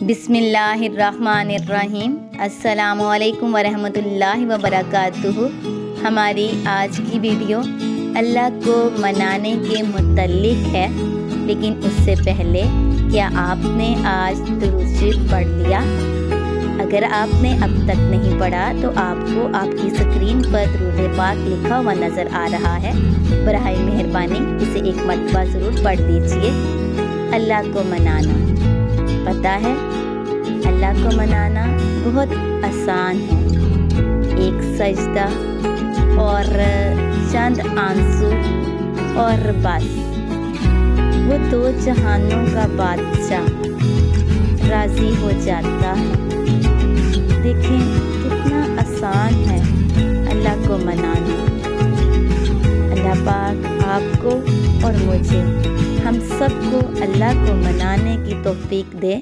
بسم اللہ الرحمن الرحیم۔ السلام علیکم ورحمۃ اللہ وبرکاتہ۔ ہماری آج کی ویڈیو اللہ کو منانے کے متعلق ہے، لیکن اس سے پہلے کیا آپ نے آج درود شریف پڑھ لیا؟ اگر آپ نے اب تک نہیں پڑھا تو آپ کو آپ کی اسکرین پر درود پاک لکھا ہوا نظر آ رہا ہے، براہ مہربانی اسے ایک مرتبہ ضرور پڑھ دیجئے۔ اللہ کو منانا، پتہ ہے اللہ کو منانا بہت آسان ہے۔ ایک سجدہ اور چند آنسو اور بس، وہ دو جہانوں کا بادشاہ راضی ہو جاتا ہے۔ دیکھیں کتنا آسان ہے اللہ کو منانا۔ اللہ پاک آپ کو اور مجھے، ہم سب کو اللہ کو منانے کی توفیق دے۔